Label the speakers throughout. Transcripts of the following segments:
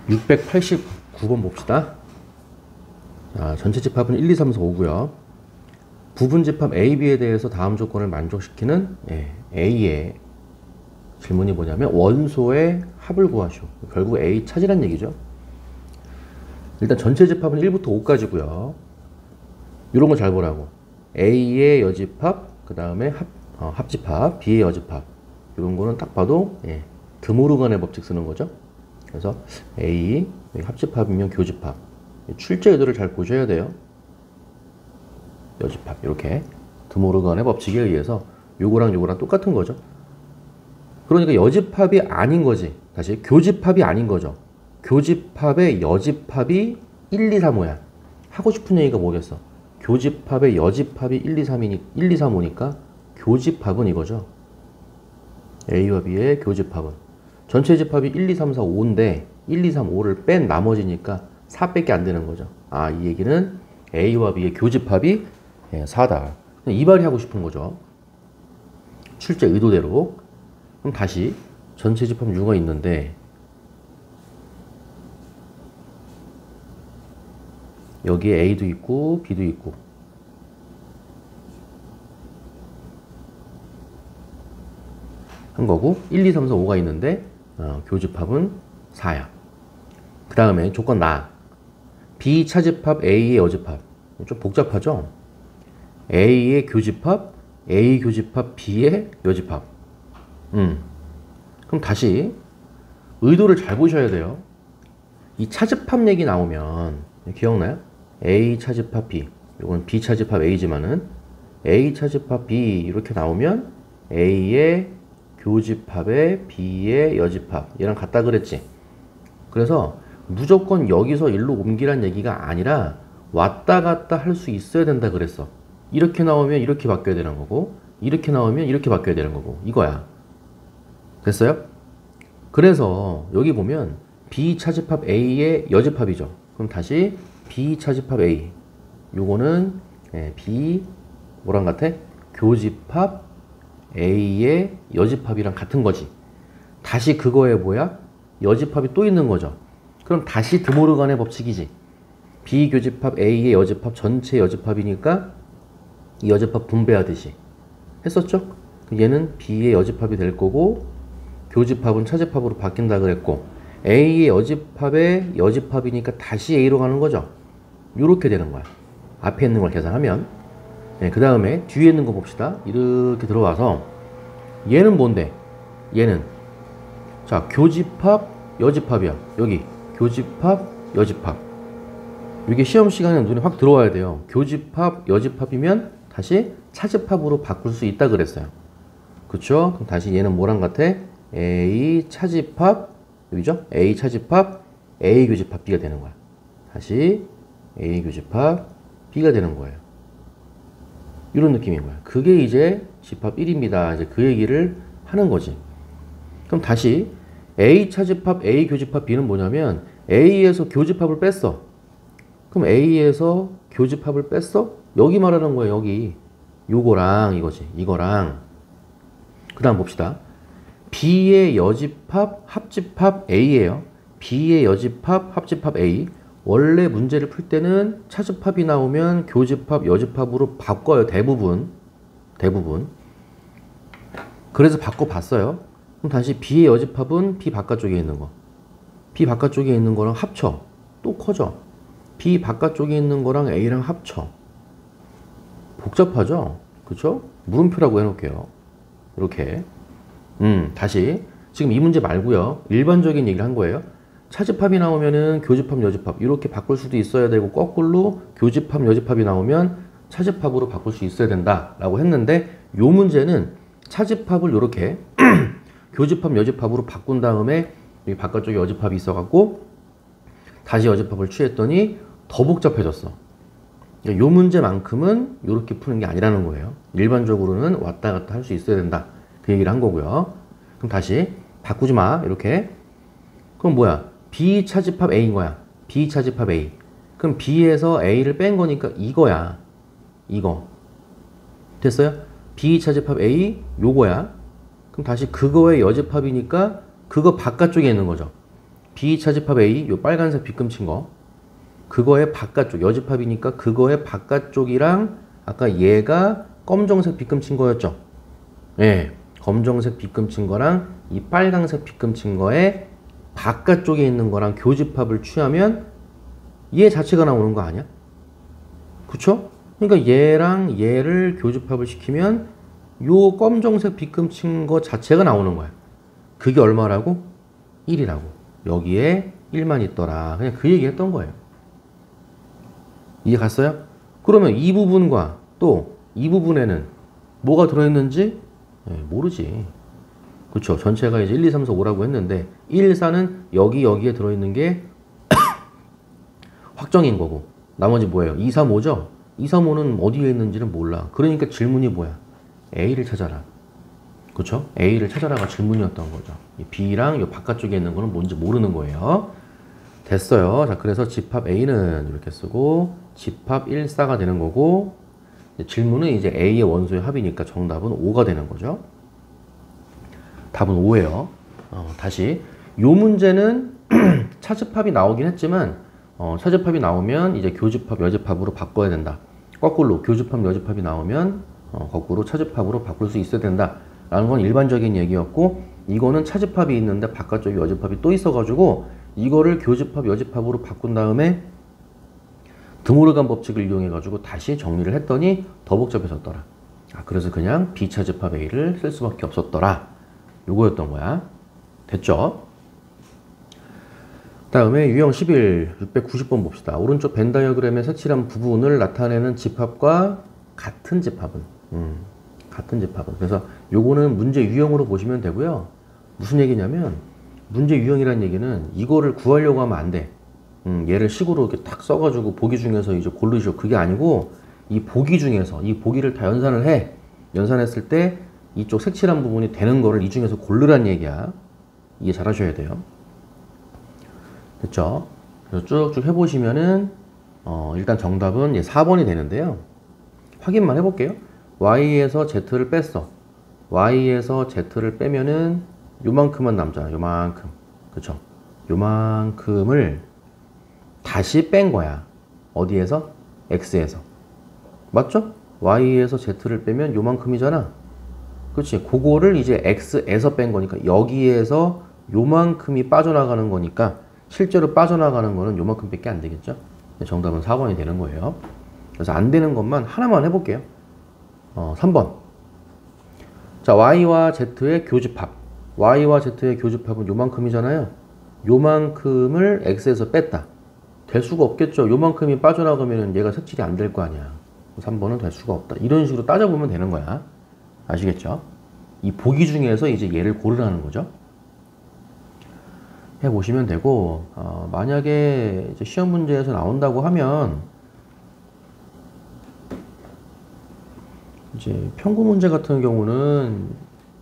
Speaker 1: 689번 봅시다. 자, 전체 집합은 1, 2, 3, 4, 5고요. 부분 집합 A, B에 대해서 다음 조건을 만족시키는 A의 질문이 뭐냐면 원소의 합을 구하시오. 결국 A 찾으란 얘기죠. 일단 전체 집합은 1부터 5까지고요. 이런 거 잘 보라고. A의 여집합, 그 다음에 합집합, B의 여집합. 이런 거는 딱 봐도 드모르간의 법칙 쓰는 거죠. 그래서 A, 합집합이면 교집합. 출제 의도를 잘 보셔야 돼요. 여집합, 이렇게. 드모르간의 법칙에 의해서 요거랑 요거랑 똑같은 거죠. 그러니까 여집합이 아닌 거지. 다시, 교집합이 아닌 거죠. 교집합의 여집합이 1, 2, 3, 5야. 하고 싶은 얘기가 뭐겠어? 교집합의 여집합이 1, 2, 3, 5니까 교집합은 이거죠. A와 B의 교집합은. 전체 집합이 1, 2, 3, 4, 5인데 1, 2, 3, 5를 뺀 나머지니까 4밖에 안 되는 거죠. 아, 이 얘기는 A와 B의 교집합이 4다. 이발이 하고 싶은 거죠. 출제 의도대로. 그럼 다시 전체 집합 U가 있는데 여기에 A도 있고 B도 있고 한 거고 1, 2, 3, 4, 5가 있는데 교집합은 4야. 그 다음에 조건 나. B 차집합 A의 여집합. 좀 복잡하죠? A의 교집합, A 교집합, B의 여집합. 그럼 다시 의도를 잘 보셔야 돼요. 이 차집합 얘기 나오면 기억나요? A 차집합 B. 이건 B 차집합 A지만은 A 차집합 B 이렇게 나오면 A의 교집합에 B의 여집합. 얘랑 같다 그랬지. 그래서 무조건 여기서 일로 옮기란 얘기가 아니라 왔다 갔다 할 수 있어야 된다 그랬어. 이렇게 나오면 이렇게 바뀌어야 되는 거고 이렇게 나오면 이렇게 바뀌어야 되는 거고 이거야. 됐어요? 그래서 여기 보면 B 차집합 A의 여집합이죠. 그럼 다시 B 차집합 A. 요거는 B 뭐랑 같아? 교집합 A의 여집합이랑 같은 거지. 다시 그거에 뭐야? 여집합이 또 있는 거죠. 그럼 다시 드모르간의 법칙이지. B 교집합 A의 여집합 전체 여집합이니까 이 여집합 분배하듯이 했었죠? 얘는 B의 여집합이 될 거고 교집합은 차집합으로 바뀐다 그랬고 A의 여집합의 여집합이니까 다시 A로 가는 거죠. 이렇게 되는 거야. 앞에 있는 걸 계산하면. 그 다음에 뒤에 있는 거 봅시다. 이렇게 들어와서 얘는 뭔데? 얘는 자 교집합 여집합이야. 여기 교집합 여집합. 이게 시험 시간에 눈에 확 들어와야 돼요. 교집합 여집합이면 다시 차집합으로 바꿀 수 있다 그랬어요. 그쵸? 그럼 다시 얘는 뭐랑 같아? A 차집합 여기죠? A 차집합 A 교집합 B가 되는 거야. 다시 A 교집합 B가 되는 거예요. 이런 느낌인 거야. 그게 이제 집합 1입니다. 이제 그 얘기를 하는 거지. 그럼 다시 A 차집합 A 교집합 B는 뭐냐면 A에서 교집합을 뺐어. 그럼 A에서 교집합을 뺐어? 여기 말하는 거예요. 여기. 요거랑 이거지. 이거랑. 그 다음 봅시다. B의 여집합 합집합 A예요. B의 여집합 합집합 A. 원래 문제를 풀 때는 차집합이 나오면 교집합 여집합으로 바꿔요. 대부분. 그래서 바꿔봤어요. 그럼 다시 B의 여집합은 B 바깥쪽에 있는 거. B 바깥쪽에 있는 거랑 합쳐. 또 커져. B 바깥쪽에 있는 거랑 A랑 합쳐. 복잡하죠? 그쵸? 물음표라고 해놓을게요. 이렇게. 다시. 지금 이 문제 말고요. 일반적인 얘기를 한 거예요. 차집합이 나오면은 교집합, 여집합 이렇게 바꿀 수도 있어야 되고 거꾸로 교집합, 여집합이 나오면 차집합으로 바꿀 수 있어야 된다라고 했는데 요 문제는 차집합을 이렇게 교집합, 여집합으로 바꾼 다음에 여기 바깥쪽에 여집합이 있어갖고 다시 여집합을 취했더니 더 복잡해졌어. 요 문제만큼은 이렇게 푸는 게 아니라는 거예요. 일반적으로는 왔다 갔다 할 수 있어야 된다. 그 얘기를 한 거고요. 그럼 다시 바꾸지 마. 이렇게. 그럼 뭐야? B 차집합 A인 거야. B 차집합 A. 그럼 B에서 A를 뺀 거니까 이거야. 이거. 됐어요? B 차집합 A 요거야. 그럼 다시 그거의 여집합이니까 그거 바깥쪽에 있는 거죠. B 차집합 A, 요 빨간색 빗금친 거, 그거의 바깥쪽, 여집합이니까 그거의 바깥쪽이랑 아까 얘가 검정색 빗금친 거였죠. 예, 검정색 빗금친 거랑 이 빨간색 빗금친 거의 바깥쪽에 있는 거랑 교집합을 취하면 얘 자체가 나오는 거 아니야? 그쵸? 그러니까 얘랑 얘를 교집합을 시키면 요 검정색 빗금친 거 자체가 나오는 거야. 그게 얼마라고? 1이라고. 여기에 1만 있더라. 그냥 그 얘기 했던 거예요. 이해 갔어요? 그러면 이 부분과 또 이 부분에는 뭐가 들어있는지 모르지. 그쵸? 전체가 이제 1, 2, 3, 4, 5라고 했는데 1, 4는 여기에 들어있는 게 확정인 거고 나머지 뭐예요? 2, 3, 5죠? 2, 3, 5는 어디에 있는지는 몰라. 그러니까 질문이 뭐야? A를 찾아라. 그쵸? A를 찾아라가 질문이었던 거죠. 이 B랑 이 바깥쪽에 있는 거는 뭔지 모르는 거예요. 됐어요. 자, 그래서 집합 A는 이렇게 쓰고 집합 1, 4가 되는 거고 질문은 이제 A의 원소의 합이니까 정답은 5가 되는 거죠. 답은 5예요. 다시 요 문제는 차집합이 나오긴 했지만 차집합이 나오면 이제 교집합, 여집합으로 바꿔야 된다. 거꾸로 교집합, 여집합이 나오면 거꾸로 차집합으로 바꿀 수 있어야 된다. 라는 건 일반적인 얘기였고 이거는 차집합이 있는데 바깥쪽에 여집합이 또 있어가지고 이거를 교집합, 여집합으로 바꾼 다음에 드모르간 법칙을 이용해가지고 다시 정리를 했더니 더 복잡해졌더라. 그래서 그냥 B차집합 A를 쓸 수밖에 없었더라. 요거였던 거야. 됐죠? 다음에 유형 11, 690번 봅시다. 오른쪽 벤 다이어그램의 색칠한 부분을 나타내는 집합과 같은 집합은 그래서 요거는 문제 유형으로 보시면 되고요. 무슨 얘기냐면 문제 유형이라는 얘기는 이거를 구하려고 하면 안 돼. 얘를 식으로 이렇게 탁 써가지고 보기 중에서 이제 고르시오. 그게 아니고 이 보기 중에서 이 보기를 다 연산을 해. 연산했을 때 이쪽 색칠한 부분이 되는 거를 이 중에서 고르란 얘기야. 이해 잘 하셔야 돼요. 됐죠? 그래서 쭉쭉 해보시면은 일단 정답은 4번이 되는데요. 확인만 해볼게요. Y에서 Z를 뺐어. Y에서 Z를 빼면은 요만큼만 남잖아. 요만큼. 그쵸? 요만큼을 다시 뺀 거야. 어디에서? X에서. 맞죠? Y에서 Z를 빼면 요만큼이잖아. 그치? 그거를 이제 X에서 뺀 거니까 여기에서 요만큼이 빠져나가는 거니까 실제로 빠져나가는 거는 요만큼 밖에 안 되겠죠? 정답은 4번이 되는 거예요. 그래서 안 되는 것만 하나만 해볼게요. 3번. 자, Y와 Z의 교집합. Y와 Z의 교집합은 요만큼이잖아요. 요만큼을 X에서 뺐다. 될 수가 없겠죠. 요만큼이 빠져나가면 얘가 색칠이 안 될 거 아니야. 3번은 될 수가 없다. 이런 식으로 따져보면 되는 거야. 아시겠죠? 이 보기 중에서 이제 얘를 고르라는 거죠. 해보시면 되고, 만약에 이제 시험 문제에서 나온다고 하면, 이제 평구 문제 같은 경우는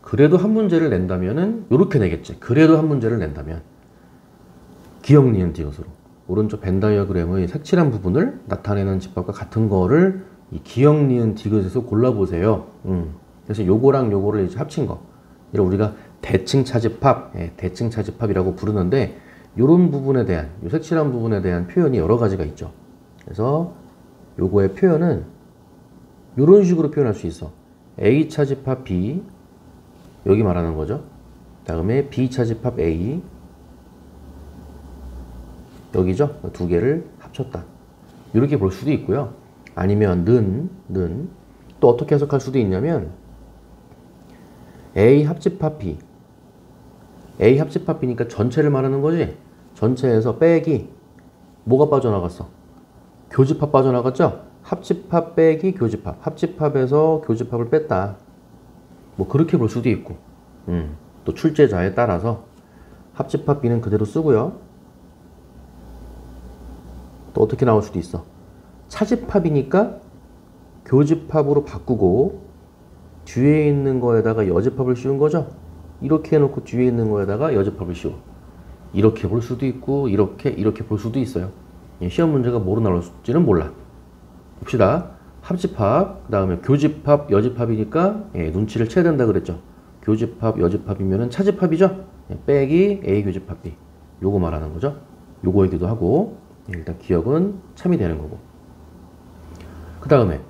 Speaker 1: 그래도 한 문제를 낸다면은 요렇게 되겠지. 그래도 한 문제를 낸다면 기역, 니은, 디귿으로 오른쪽 벤 다이어그램의 색칠한 부분을 나타내는 집합과 같은 거를 이 기역, 니은, 디귿에서 골라보세요. 그래서 요거랑 요거를 이제 합친 거. 이를 우리가 대칭 차집합, 대칭 차집합이라고 부르는데 요런 부분에 대한, 요 색칠한 부분에 대한 표현이 여러 가지가 있죠. 그래서 요거의 표현은 요런 식으로 표현할 수 있어. A 차집합 B, 여기 말하는 거죠. 다음에 B 차집합 A, 여기죠. 두 개를 합쳤다. 이렇게 볼 수도 있고요. 아니면 는 또 어떻게 해석할 수도 있냐면 A 합집합 B, A 합집합 B니까 전체를 말하는 거지. 전체에서 빼기 뭐가 빠져나갔어? 교집합 빠져나갔죠? 합집합 빼기 교집합, 합집합에서 교집합을 뺐다. 뭐 그렇게 볼 수도 있고, 또 출제자에 따라서 합집합 B는 그대로 쓰고요. 또 어떻게 나올 수도 있어. 차집합이니까 교집합으로 바꾸고 뒤에 있는 거에다가 여집합을 씌운 거죠. 이렇게 해놓고 뒤에 있는 거에다가 여집합을 씌워. 이렇게 볼 수도 있고 이렇게 볼 수도 있어요. 시험 문제가 뭐로 나올지는 몰라. 봅시다. 합집합, 그 다음에 교집합, 여집합이니까 눈치를 채야 된다 그랬죠. 교집합, 여집합이면 차집합이죠. 빼기 A 교집합 B. 요거 말하는 거죠. 요거이기도 하고 일단 기억은 참이 되는 거고. 그 다음에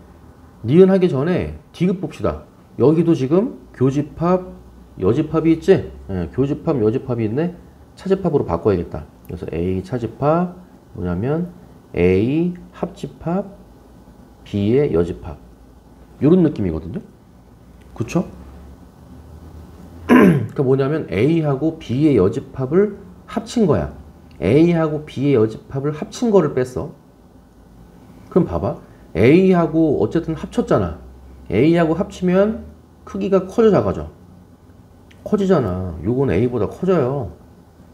Speaker 1: 니은 하기 전에 디귿 봅시다. 여기도 지금 교집합, 여집합이 있지? 예, 교집합, 여집합이 있네. 차집합으로 바꿔야겠다. 그래서 A 차집합 뭐냐면 A 합집합, B의 여집합 요런 느낌이거든요. 그쵸? 그러니까 뭐냐면 A하고 B의 여집합을 합친 거야. A하고 B의 여집합을 합친 거를 뺐어. 그럼 봐봐. A하고 어쨌든 합쳤잖아. A하고 합치면 크기가 커져 작아져? 커지잖아. 요건 A보다 커져요.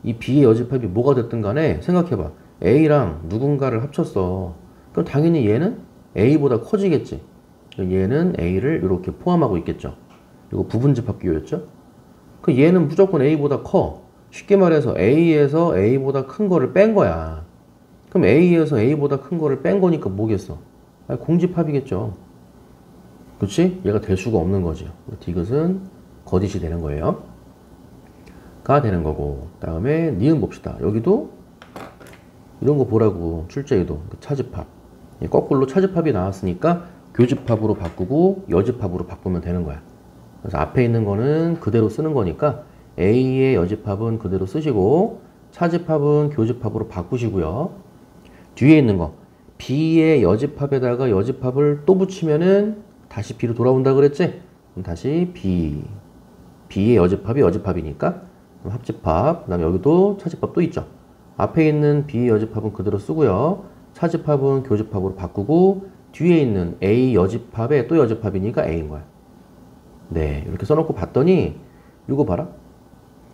Speaker 1: 이 B의 여집합이 뭐가 됐든 간에 생각해봐. A랑 누군가를 합쳤어. 그럼 당연히 얘는 A보다 커지겠지. 얘는 A를 이렇게 포함하고 있겠죠. 이거 부분집합 기호였죠. 그 얘는 무조건 A보다 커. 쉽게 말해서 A에서 A보다 큰 거를 뺀 거야. 그럼 A에서 A보다 큰 거를 뺀 거니까 뭐겠어? 공집합이겠죠. 그렇지? 얘가 될 수가 없는 거죠. 디귿은 거짓이 되는 거예요. 가 되는 거고. 그 다음에 니은 봅시다. 여기도 이런 거 보라고. 출제에도 차집합. 거꾸로 차집합이 나왔으니까 교집합으로 바꾸고 여집합으로 바꾸면 되는 거야. 그래서 앞에 있는 거는 그대로 쓰는 거니까 A의 여집합은 그대로 쓰시고 차집합은 교집합으로 바꾸시고요. 뒤에 있는 거 B의 여집합에다가 여집합을 또 붙이면은 다시 B로 돌아온다 그랬지? 그럼 다시 B의 여집합이 여집합이니까 그럼 합집합. 그 다음에 여기도 차집합 또 있죠. 앞에 있는 B의 여집합은 그대로 쓰고요. 차집합은 교집합으로 바꾸고 뒤에 있는 A 여집합에 또 여집합이니까 A인 거야. 네, 이렇게 써놓고 봤더니 이거 봐라.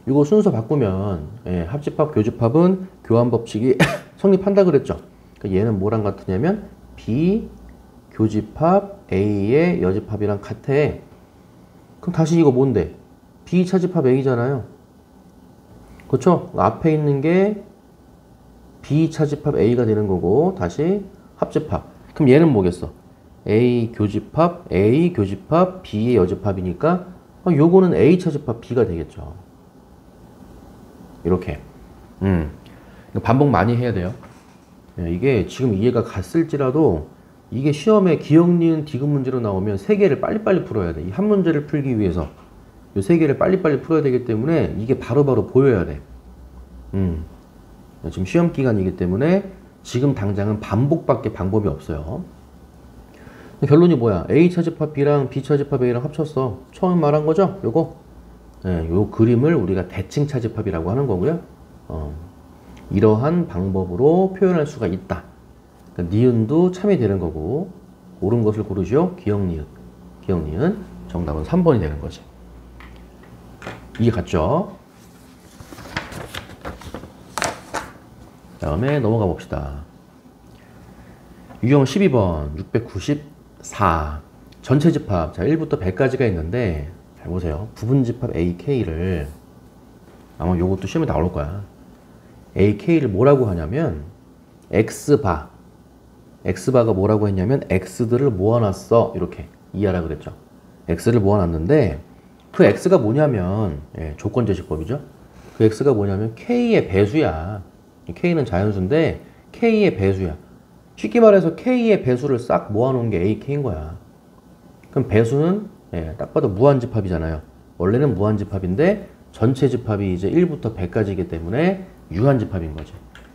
Speaker 1: 이거 순서 바꾸면 합집합, 교집합은 교환 법칙이 성립한다 그랬죠. 그러니까 얘는 뭐랑 같으냐면 B 교집합 A의 여집합이랑 같아. 그럼 다시 이거 뭔데? B 차집합 A잖아요. 그렇죠? 앞에 있는 게 B 차집합 A가 되는 거고 다시 합집합. 그럼 얘는 뭐겠어? A 교집합 B의 여집합이니까 요거는 A 차집합 B가 되겠죠. 이렇게. 반복 많이 해야 돼요. 이게 지금 이해가 갔을지라도 이게 시험에 기억, 니은, 디귿 문제로 나오면 3개를 빨리빨리 풀어야 돼. 이 한 문제를 풀기 위해서 이 3개를 빨리빨리 풀어야 되기 때문에 이게 바로바로 보여야 돼. 지금 시험 기간이기 때문에 지금 당장은 반복밖에 방법이 없어요. 결론이 뭐야? A 차집합 B랑 B 차집합 A랑 합쳤어. 처음 말한 거죠? 요거. 요 그림을 우리가 대칭 차집합이라고 하는 거고요. 이러한 방법으로 표현할 수가 있다. 그러니까 니은도 참이 되는 거고 옳은 것을 고르죠. 기억 니은. 정답은 3번이 되는 거지. 이해 갔죠? 다음에 넘어가 봅시다. 유형 12번 694 전체 집합. 자, 1부터 100까지가 있는데 잘 보세요. 부분집합 AK를 아마 요것도 시험에 나올 거야. AK를 뭐라고 하냐면 X바. X바가 뭐라고 했냐면 X들을 모아놨어. 이렇게 이해하라 그랬죠. X를 모아놨는데 그 X가 뭐냐면 조건제시법이죠. 그 X가 뭐냐면 K의 배수야. K는 자연수인데 K의 배수야. 쉽게 말해서 K의 배수를 싹 모아놓은 게 AK인 거야. 그럼 배수는 딱 봐도 무한집합이잖아요. 원래는 무한집합인데 전체 집합이 이제 1부터 100까지이기 때문에 유한집합인 거지.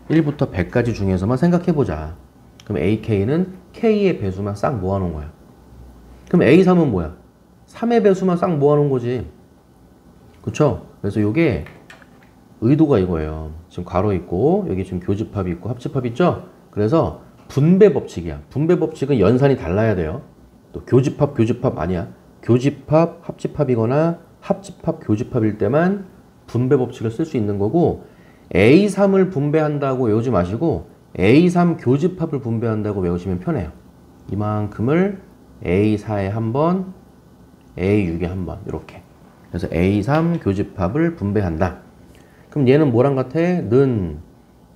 Speaker 1: 1부터 100까지 중에서만 생각해보자. 그럼 AK는 K의 배수만 싹 모아놓은 거야. 그럼 A3은 뭐야? 3의 배수만 싹 모아놓은 거지. 그쵸? 그래서 이게 의도가 이거예요. 지금 괄호 있고 여기 지금 교집합이 있고 합집합 있죠? 그래서 분배 법칙이야. 분배 법칙은 연산이 달라야 돼요. 또 교집합 아니야. 교집합 합집합이거나 합집합 교집합일 때만 분배 법칙을 쓸 수 있는 거고 A3을 분배한다고 외우지 마시고 A3 교집합을 분배한다고 외우시면 편해요. 이만큼을 A4에 한 번, A6에 한 번 이렇게. 그래서 A3 교집합을 분배한다. 그럼 얘는 뭐랑 같아? 는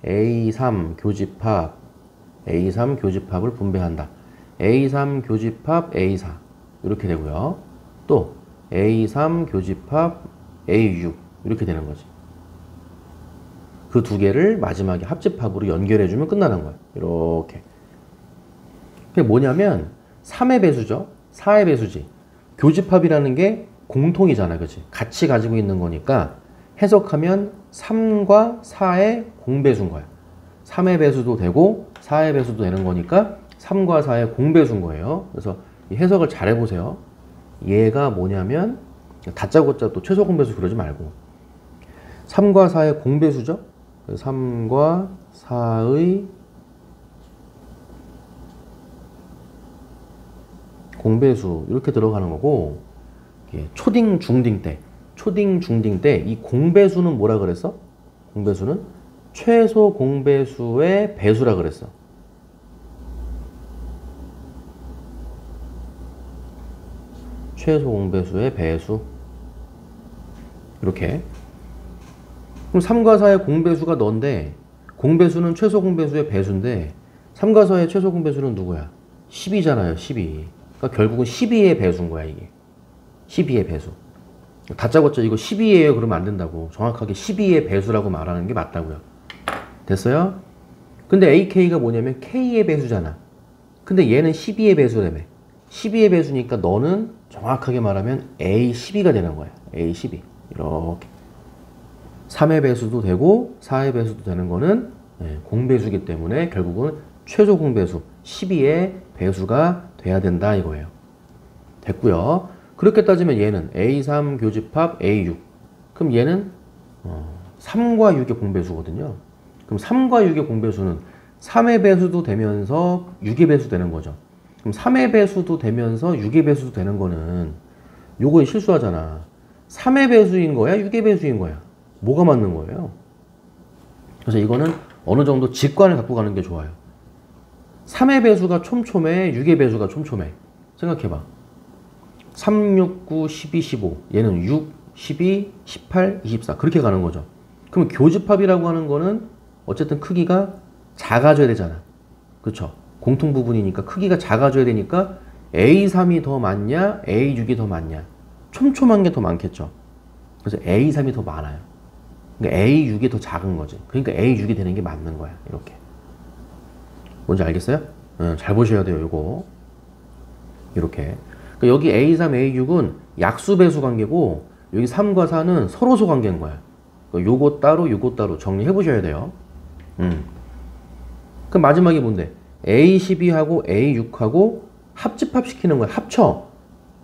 Speaker 1: A3 교집합을 분배한다. A3 교집합 A4 이렇게 되고요. 또 A3 교집합 A6 이렇게 되는 거지. 그 두 개를 마지막에 합집합으로 연결해주면 끝나는 거예요. 이렇게. 그게 뭐냐면 3의 배수죠. 4의 배수지. 교집합이라는 게 공통이잖아. 그치? 같이 가지고 있는 거니까 해석하면 3과 4의 공배수인 거야. 3의 배수도 되고 4의 배수도 되는 거니까 3과 4의 공배수인 거예요. 그래서 이 해석을 잘 해보세요. 얘가 뭐냐면 다짜고짜 또 최소 공배수 그러지 말고 3과 4의 공배수죠. 3과 4의 공배수 이렇게 들어가는 거고 초딩 중딩 때 이 공배수는 뭐라 그랬어? 공배수는 최소 공배수의 배수라 그랬어. 최소 공배수의 배수. 이렇게. 그럼 3과 4의 공배수가 너인데 공배수는 최소 공배수의 배수인데 3과 4의 최소 공배수는 누구야? 12잖아요. 12. 그러니까 결국은 12의 배수인 거야 이게. 12의 배수. 다짜고짜 이거 12예요 그러면 안 된다고. 정확하게 12의 배수라고 말하는 게 맞다고요. 됐어요? 근데 AK가 뭐냐면 K의 배수잖아. 근데 얘는 12의 배수라며. 12의 배수니까 너는 정확하게 말하면 A12가 되는 거야. A12. 이렇게. 3의 배수도 되고 4의 배수도 되는 거는 공배수기 때문에 결국은 최소 공배수 12의 배수가 돼야 된다 이거예요. 됐고요. 그렇게 따지면 얘는 A3 교집합 A6. 그럼 얘는 3과 6의 공배수거든요. 그럼 3과 6의 공배수는 3의 배수도 되면서 6의 배수 되는 거죠. 그럼 3의 배수도 되면서 6의 배수도 되는 거는 요거에 실수하잖아. 3의 배수인 거야? 6의 배수인 거야? 뭐가 맞는 거예요? 그래서 이거는 어느 정도 직관을 갖고 가는 게 좋아요. 3의 배수가 촘촘해, 6의 배수가 촘촘해. 생각해봐. 3, 6, 9, 12, 15. 얘는 6, 12, 18, 24. 그렇게 가는 거죠. 그럼 교집합이라고 하는 거는 어쨌든 크기가 작아져야 되잖아. 그쵸? 공통 부분이니까 크기가 작아져야 되니까 A3이 더 많냐? A6이 더 많냐? 촘촘한 게 더 많겠죠. 그래서 A3이 더 많아요. 그러니까 A6이 더 작은 거지. 그러니까 A6이 되는 게 맞는 거야. 이렇게. 뭔지 알겠어요? 잘 보셔야 돼요. 요거. 이렇게. 그러니까 여기 A3, A6은 약수배수 관계고 여기 3과 4는 서로소 관계인 거야. 그러니까 요거 따로 요거 따로 정리해 보셔야 돼요. 그럼 마지막에 뭔데? A12하고 A6하고 합집합 시키는 거야. 합쳐.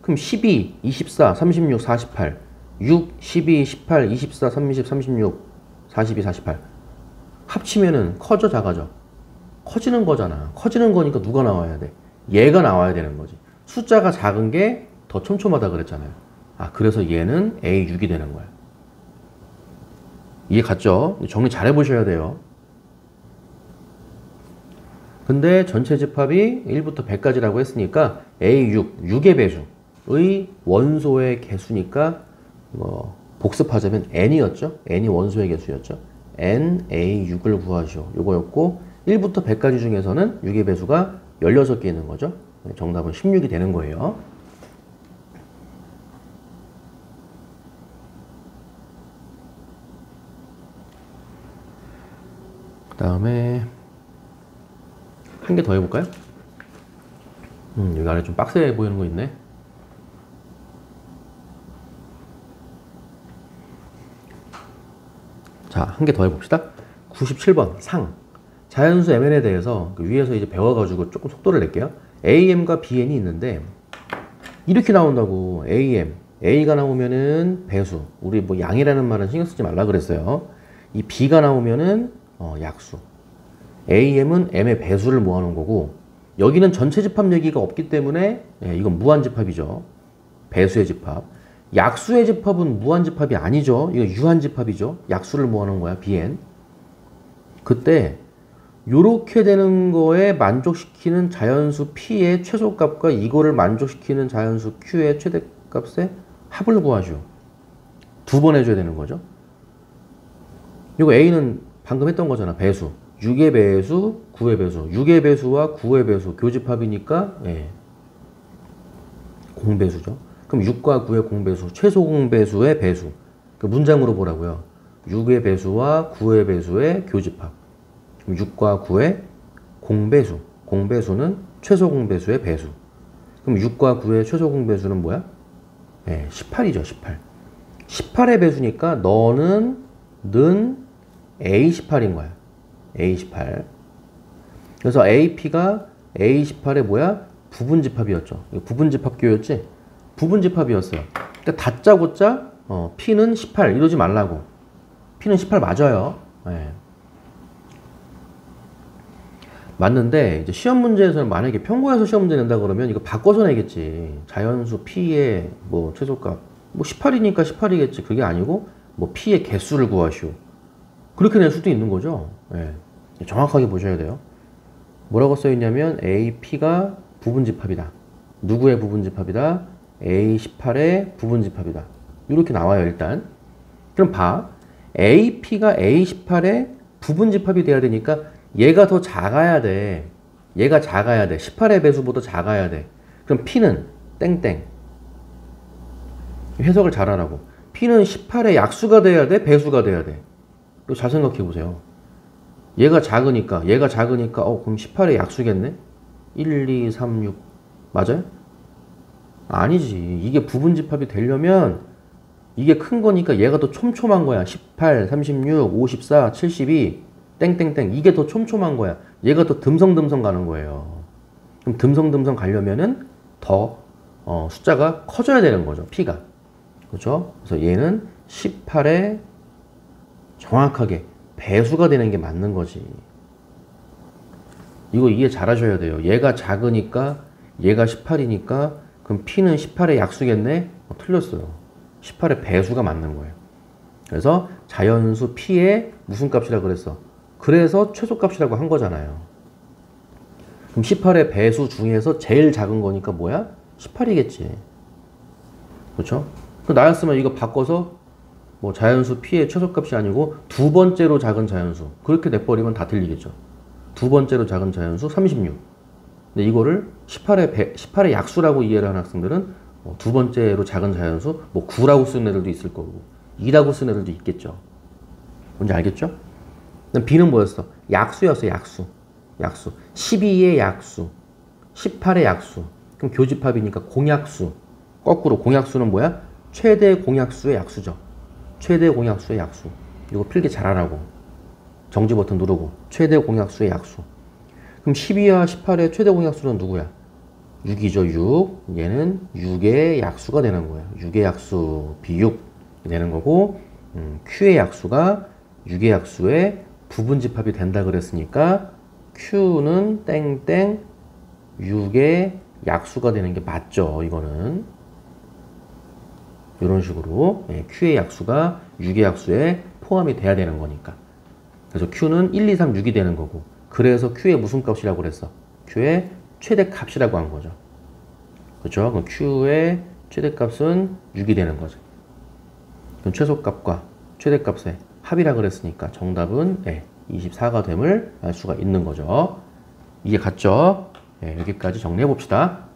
Speaker 1: 그럼 12, 24, 36, 48 6, 12, 18, 24, 30, 36, 42, 48 합치면은 커져 작아져? 커지는 거잖아. 커지는 거니까 누가 나와야 돼? 얘가 나와야 되는 거지. 숫자가 작은 게 더 촘촘하다 그랬잖아요. 아, 그래서 얘는 A6이 되는 거야. 이해 갔죠? 정리 잘 해보셔야 돼요. 근데 전체 집합이 1부터 100까지라고 했으니까 A6, 6의 배수의 원소의 개수니까 복습하자면 n이었죠? n이 원소의 개수였죠? n, A6을 구하시오. 요거였고 1부터 100까지 중에서는 6의 배수가 16개 있는 거죠? 정답은 16이 되는 거예요. 그 다음에 한 개 더 해볼까요? 여기 안에 좀 빡세 보이는 거 있네. 자, 한 개 더 해봅시다. 97번 상. 자연수 mn에 대해서 위에서 이제 배워가지고 조금 속도를 낼게요. am과 bn이 있는데 이렇게 나온다고. a가 나오면은 배수. 우리 뭐 양이라는 말은 신경 쓰지 말라 그랬어요. 이 b가 나오면은 약수. am은 m의 배수를 모아놓은 거고 여기는 전체 집합 얘기가 없기 때문에 이건 무한집합이죠. 배수의 집합. 약수의 집합은 무한집합이 아니죠. 이거 유한집합이죠. 약수를 모아놓은 거야. bn. 그때 요렇게 되는 거에 만족시키는 자연수 p의 최소값과 이거를 만족시키는 자연수 q의 최대값의 합을 구하시오. 두 번 해줘야 되는 거죠. 이거 a는 방금 했던 거잖아. 배수. 6의 배수, 9의 배수. 6의 배수와 9의 배수 교집합이니까 공배수죠. 그럼 6과 9의 공배수, 최소 공배수의 배수. 그 문장으로 보라고요. 6의 배수와 9의 배수의 교집합. 6과 9의 공배수. 공배수는 최소 공배수의 배수. 그럼 6과 9의 최소 공배수는 뭐야? 네, 18이죠, 18. 18의 배수니까 너는 A18인 거야. A18. 그래서 AP가 A18의 뭐야? 부분집합이었죠. 부분집합교였지? 부분집합이었어요. 그러니까 다짜고짜 P는 18 이러지 말라고. P는 18 맞아요. 네. 맞는데 이제 시험 문제에서는 만약에 평고해서 시험 문제 낸다 그러면 이거 바꿔서 내겠지. 자연수 P의 뭐 최소값 뭐 18이니까 18이겠지. 그게 아니고 뭐 P의 개수를 구하시오. 그렇게 낼 수도 있는 거죠. 네. 정확하게 보셔야 돼요. 뭐라고 써있냐면 AP가 부분집합이다. 누구의 부분집합이다? A18의 부분집합이다. 이렇게 나와요 일단. 그럼 봐. AP가 A18의 부분집합이 돼야 되니까 얘가 더 작아야 돼. 얘가 작아야 돼. 18의 배수보다 작아야 돼. 그럼 P는 땡땡. 해석을 잘하라고. P는 18의 약수가 돼야 돼? 배수가 돼야 돼? 이거 잘 생각해 보세요. 얘가 작으니까 그럼 18의 약수겠네? 1, 2, 3, 6 맞아요? 아니지. 이게 부분집합이 되려면 이게 큰 거니까 얘가 더 촘촘한 거야. 18, 36, 54, 72 땡땡땡 이게 더 촘촘한 거야. 얘가 더 듬성듬성 가는 거예요. 그럼 듬성듬성 가려면은 더 숫자가 커져야 되는 거죠. P가. 그렇죠? 그래서 얘는 18에 정확하게 배수가 되는 게 맞는 거지. 이거 이해 잘 하셔야 돼요. 얘가 작으니까 얘가 18이니까 그럼 P는 18의 약수겠네? 틀렸어요. 18의 배수가 맞는 거예요. 그래서 자연수 P의 무슨 값이라 그랬어? 그래서 최소값이라고 한 거잖아요. 그럼 18의 배수 중에서 제일 작은 거니까 뭐야? 18이겠지. 그렇죠? 나였으면 이거 바꿔서 뭐 자연수 P의 최소값이 아니고 두 번째로 작은 자연수 그렇게 내버리면 다 틀리겠죠. 두 번째로 작은 자연수 36. 근데 이거를 18의 약수라고 이해를 하는 학생들은 두 번째로 작은 자연수 뭐 9라고 쓰는 애들도 있을 거고 2라고 쓰는 애들도 있겠죠. 뭔지 알겠죠? B는 뭐였어? 약수였어. 약수. 12의 약수 18의 약수. 그럼 교집합이니까 공약수. 거꾸로 공약수는 뭐야? 최대 공약수의 약수죠. 최대 공약수의 약수. 이거 필기 잘하라고. 정지 버튼 누르고. 최대 공약수의 약수. 그럼 12와 18의 최대 공약수는 누구야? 6이죠. 6. 얘는 6의 약수가 되는 거야. 6의 약수 B6 되는 거고 Q의 약수가 6의 약수의 부분집합이 된다 그랬으니까 Q는 땡땡 6의 약수가 되는 게 맞죠. 이거는. 이런 식으로 Q의 약수가 6의 약수에 포함이 돼야 되는 거니까. 그래서 Q는 1, 2, 3, 6이 되는 거고 그래서 Q의 무슨 값이라고 그랬어? Q의 최대값이라고 한 거죠. 그렇죠? 그럼 Q의 최대값은 6이 되는 거죠. 그럼 최소값과 최대값의 합이라 그랬으니까 정답은 24가 됨을 알 수가 있는 거죠. 이해 갔죠? 여기까지 정리해 봅시다.